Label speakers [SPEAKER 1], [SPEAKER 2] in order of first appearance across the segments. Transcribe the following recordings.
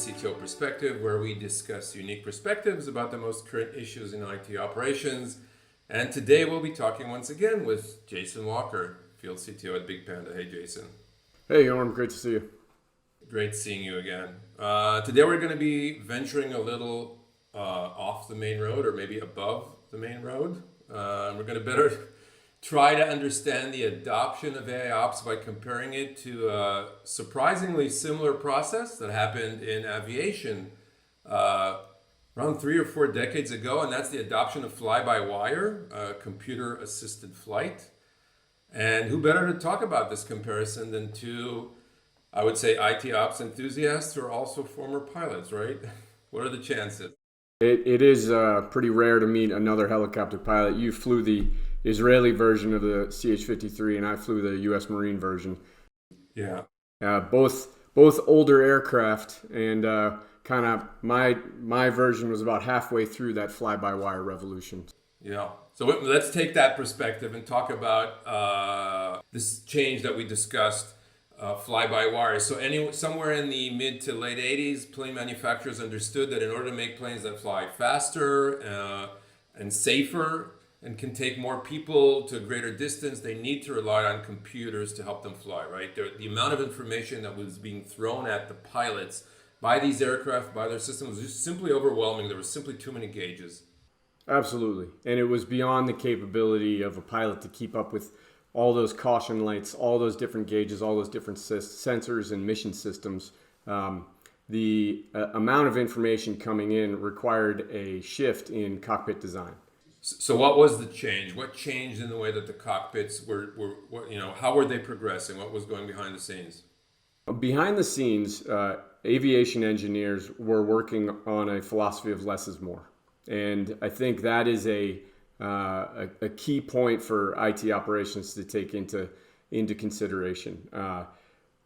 [SPEAKER 1] CTO Perspective, where we discuss unique perspectives about the most current issues in IT operations. And today we'll be talking once again with Jason Walker, Field CTO at BigPanda. Hey, Jason.
[SPEAKER 2] Hey, Yorm. Great to see you.
[SPEAKER 1] Great seeing you again. Today we're going to be venturing a little off the main road, or maybe above the main road. We're going to better try to understand the adoption of AIOps by comparing it to a surprisingly similar process that happened in aviation around 3 or 4 decades ago, and that's the adoption of FlyByWire, computer-assisted flight. And who better to talk about this comparison than two, I would say, IT ops enthusiasts who are also former pilots, right? What are the chances?
[SPEAKER 2] It is pretty rare to meet another helicopter pilot. You flew the Israeli version of the CH-53, and I flew the U.S. Marine version.
[SPEAKER 1] Yeah.
[SPEAKER 2] Both older aircraft, and kind of my version was about halfway through that fly-by-wire revolution.
[SPEAKER 1] Yeah. So let's take that perspective and talk about this change that we discussed, fly-by-wire. So somewhere in the mid to late 80s, plane manufacturers understood that in order to make planes that fly faster and safer and can take more people to a greater distance, they need to rely on computers to help them fly, right? The amount of information that was being thrown at the pilots by these aircraft, by their systems, was just simply overwhelming. There were simply too many gauges.
[SPEAKER 2] Absolutely. And it was beyond the capability of a pilot to keep up with all those caution lights, all those different gauges, all those different sensors and mission systems. The amount of information coming in required a shift in cockpit design.
[SPEAKER 1] So what was the change? What changed in the way that the cockpits were how were they progressing? What was going behind the scenes?
[SPEAKER 2] Behind the scenes, aviation engineers were working on a philosophy of less is more. And I think that is a key point for IT operations to take into consideration.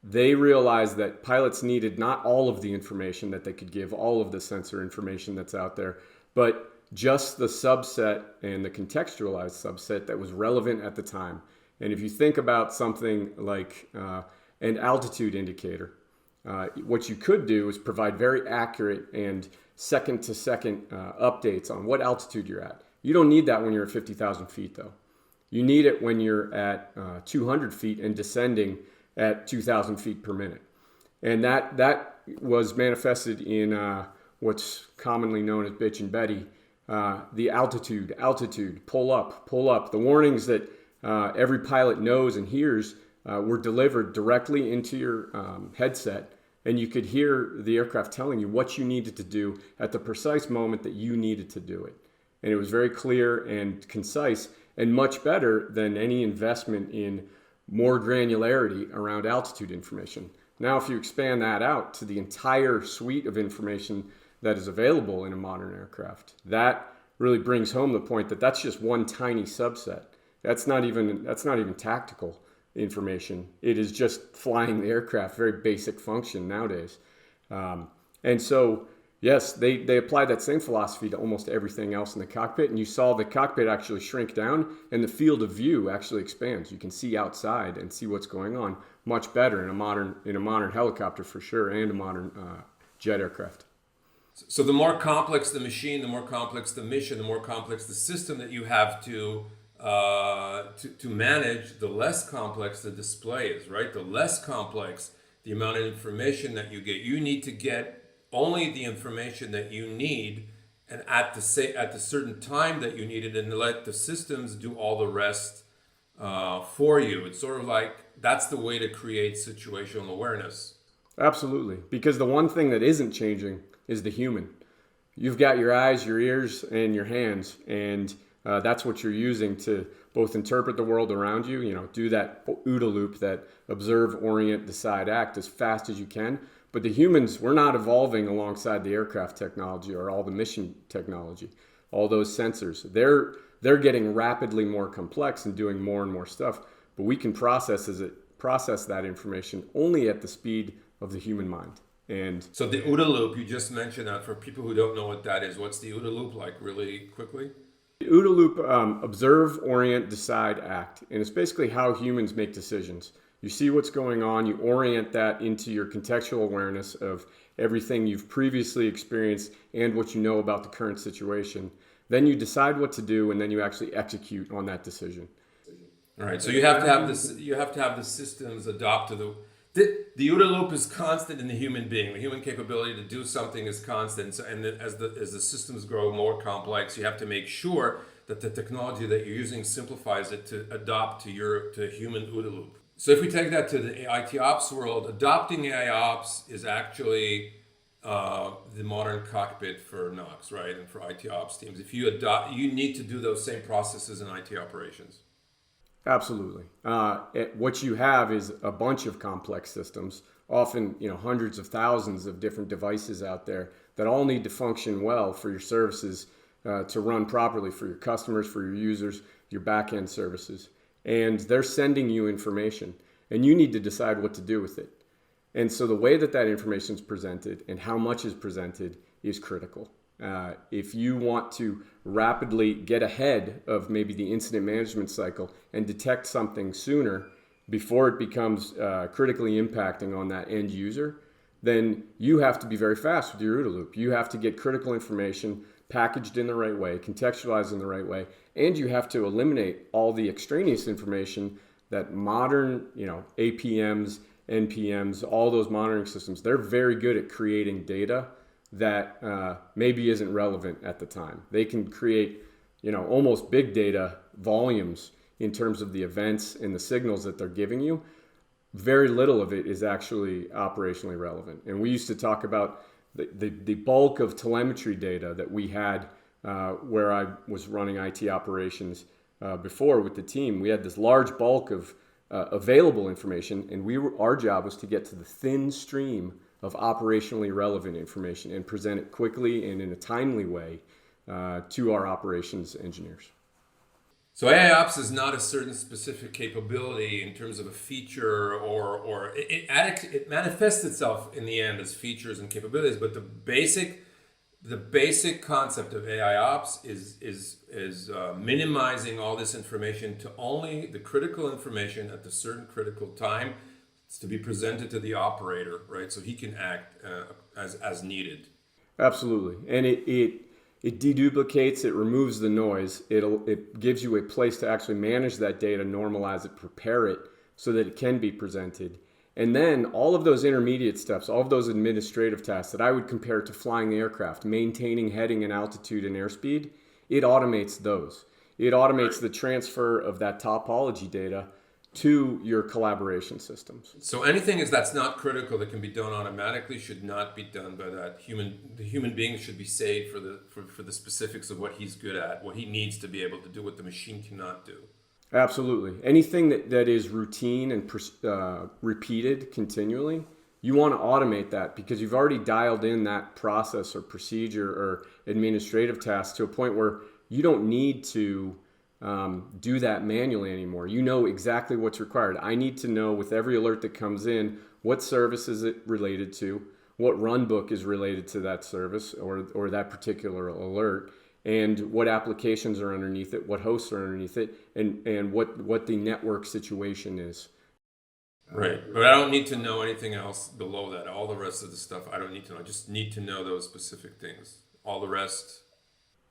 [SPEAKER 2] They realized that pilots needed not all of the information that they could give, all of the sensor information that's out there, but just the subset and the contextualized subset that was relevant at the time. And if you think about something like an altitude indicator, what you could do is provide very accurate and second-to-second updates on what altitude you're at. You don't need that when you're at 50,000 feet, though. You need it when you're at 200 feet and descending at 2,000 feet per minute. And that was manifested in what's commonly known as bitch and Betty, the altitude, pull up. The warnings that every pilot knows and hears were delivered directly into your headset, and you could hear the aircraft telling you what you needed to do at the precise moment that you needed to do it. And it was very clear and concise, and much better than any investment in more granularity around altitude information. Now, if you expand that out to the entire suite of information that is available in a modern aircraft, that really brings home the point that that's just one tiny subset. That's not even tactical information. It is just flying the aircraft, very basic function nowadays. And so, yes, they applied that same philosophy to almost everything else in the cockpit, and you saw the cockpit actually shrink down, and the field of view actually expands. You can see outside and see what's going on much better in a modern helicopter for sure, and a modern jet aircraft.
[SPEAKER 1] So the more complex the machine, the more complex the mission, the more complex the system that you have to manage, the less complex the display is, right? The less complex the amount of information that you get. You need to get only the information that you need, and at the certain time that you need it, and let the systems do all the rest for you. It's sort of like that's the way to create situational awareness.
[SPEAKER 2] Absolutely, because the one thing that isn't changing is the human. You've got your eyes, your ears, and your hands, and that's what you're using to both interpret the world around you, do that OODA loop, that observe, orient, decide, act as fast as you can. But the humans, we're not evolving alongside the aircraft technology or all the mission technology, all those sensors. They're getting rapidly more complex and doing more and more stuff, but we can process that information only at the speed of the human mind. And
[SPEAKER 1] so the OODA loop, you just mentioned that. For people who don't know what that is, what's the OODA loop like, really quickly?
[SPEAKER 2] The OODA loop, observe, orient, decide, act. And it's basically how humans make decisions. You see what's going on, you orient that into your contextual awareness of everything you've previously experienced and what you know about the current situation. Then you decide what to do, and then you actually execute on that decision.
[SPEAKER 1] All right. So you have to have this. You have to have the systems adopt to the OODA loop is constant in the human being. The human capability to do something is constant. So, and then as the systems grow more complex, you have to make sure that the technology that you're using simplifies it to adopt to human OODA loop. So if we take that to the IT ops world, adopting AI ops is actually the modern cockpit for NOCs, right, and for IT ops teams. If you adopt, you need to do those same processes in IT operations.
[SPEAKER 2] Absolutely. What you have is a bunch of complex systems, often hundreds of thousands of different devices out there that all need to function well for your services to run properly for your customers, for your users, your back-end services. And they're sending you information, and you need to decide what to do with it. And so the way that information is presented and how much is presented is critical. If you want to rapidly get ahead of maybe the incident management cycle and detect something sooner before it becomes critically impacting on that end user, then you have to be very fast with your OODA loop. You have to get critical information packaged in the right way, contextualized in the right way, and you have to eliminate all the extraneous information that modern, APMs, NPMs, all those monitoring systems, they're very good at creating data that maybe isn't relevant at the time. They can create, almost big data volumes in terms of the events and the signals that they're giving you. Very little of it is actually operationally relevant. And we used to talk about the bulk of telemetry data that we had where I was running IT operations before with the team. We had this large bulk of available information, and our job was to get to the thin stream of operationally relevant information and present it quickly and in a timely way to our operations engineers.
[SPEAKER 1] So AIOps is not a certain specific capability in terms of a feature, or it manifests itself in the end as features and capabilities. But the basic concept of AIOps is minimizing all this information to only the critical information at the certain critical time. It's to be presented to the operator, right? So he can act as needed.
[SPEAKER 2] Absolutely, and it deduplicates, it removes the noise. It gives you a place to actually manage that data, normalize it, prepare it so that it can be presented. And then all of those intermediate steps, all of those administrative tasks that I would compare to flying the aircraft, maintaining heading and altitude and airspeed, it automates those. It automates the transfer of that topology data to your collaboration systems.
[SPEAKER 1] So anything that's not critical that can be done automatically should not be done by that human. The human being should be saved for the specifics of what he's good at, what he needs to be able to do, what the machine cannot do.
[SPEAKER 2] Absolutely. Anything that is routine and repeated continually, you want to automate that because you've already dialed in that process or procedure or administrative task to a point where you don't need to do that manually anymore. You know exactly what's required. I need to know with every alert that comes in, what service is it related to, what run book is related to that service or that particular alert, and what applications are underneath it, what hosts are underneath it, and what the network situation is.
[SPEAKER 1] Right, but I don't need to know anything else below that. All the rest of the stuff I don't need to know. I just need to know those specific things. All the rest...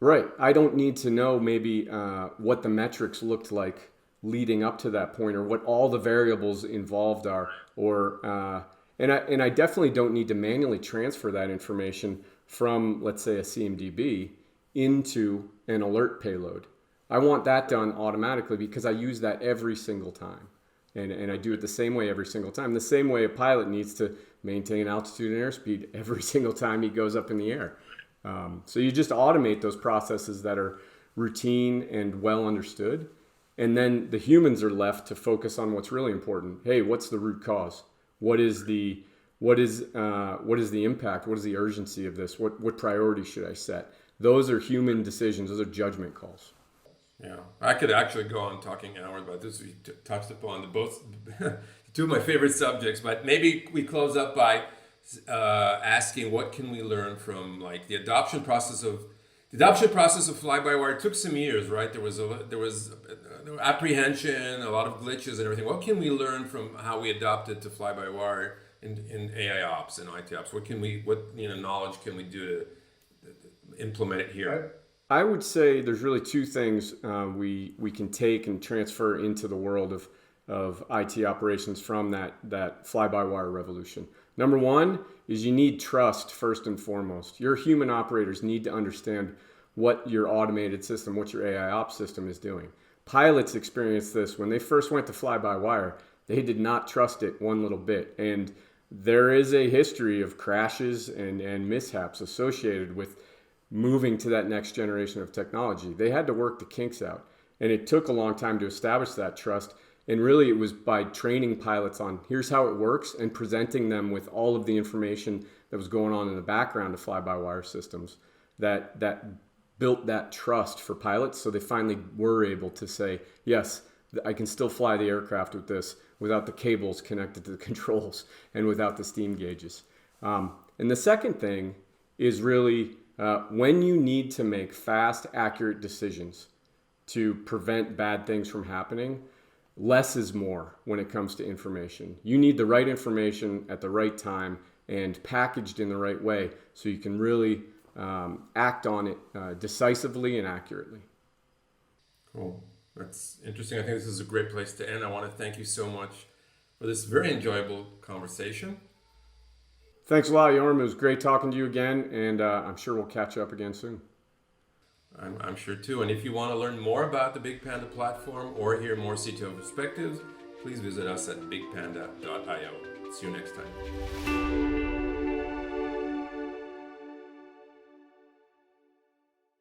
[SPEAKER 2] Right. I don't need to know maybe what the metrics looked like leading up to that point, or what all the variables involved are, and I definitely don't need to manually transfer that information from, let's say, a CMDB into an alert payload. I want that done automatically because I use that every single time, and I do it the same way every single time. The same way a pilot needs to maintain altitude and airspeed every single time he goes up in the air. So you just automate those processes that are routine and well understood, and then the humans are left to focus on what's really important. Hey, what's the root cause? What is the impact? What is the urgency of this? What priority should I set? Those are human decisions. Those are judgment calls.
[SPEAKER 1] Yeah, I could actually go on talking hours about this. We touched upon both two of my favorite subjects, but maybe we close up by asking what can we learn from like the adoption process of The adoption process of fly-by-wire took some years, right? There was apprehension, a lot of glitches and everything. What can we learn from how we adopted to fly-by-wire in AIOps and ITOps? What knowledge can we do to implement it here?
[SPEAKER 2] I would say there's really two things we can take and transfer into the world of IT operations from that fly-by-wire revolution. Number one is you need trust first and foremost. Your human operators need to understand what your automated system, what your AIOps system is doing. Pilots experienced this when they first went to fly-by-wire. They did not trust it one little bit. And there is a history of crashes and mishaps associated with moving to that next generation of technology. They had to work the kinks out. And it took a long time to establish that trust. And really it was by training pilots on here's how it works and presenting them with all of the information that was going on in the background of fly-by-wire systems that built that trust for pilots. So they finally were able to say, yes, I can still fly the aircraft with this without the cables connected to the controls and without the steam gauges. And the second thing is really when you need to make fast, accurate decisions to prevent bad things from happening, less is more when it comes to information. You need the right information at the right time and packaged in the right way so you can really act on it decisively and accurately.
[SPEAKER 1] Cool. That's interesting. I think this is a great place to end. I want to thank you so much for this very enjoyable conversation.
[SPEAKER 2] Thanks a lot, Yorm. It was great talking to you again, and I'm sure we'll catch up again soon.
[SPEAKER 1] I'm sure too. And if you want to learn more about the BigPanda platform or hear more CTO perspectives, please visit us at bigpanda.io. See you next time.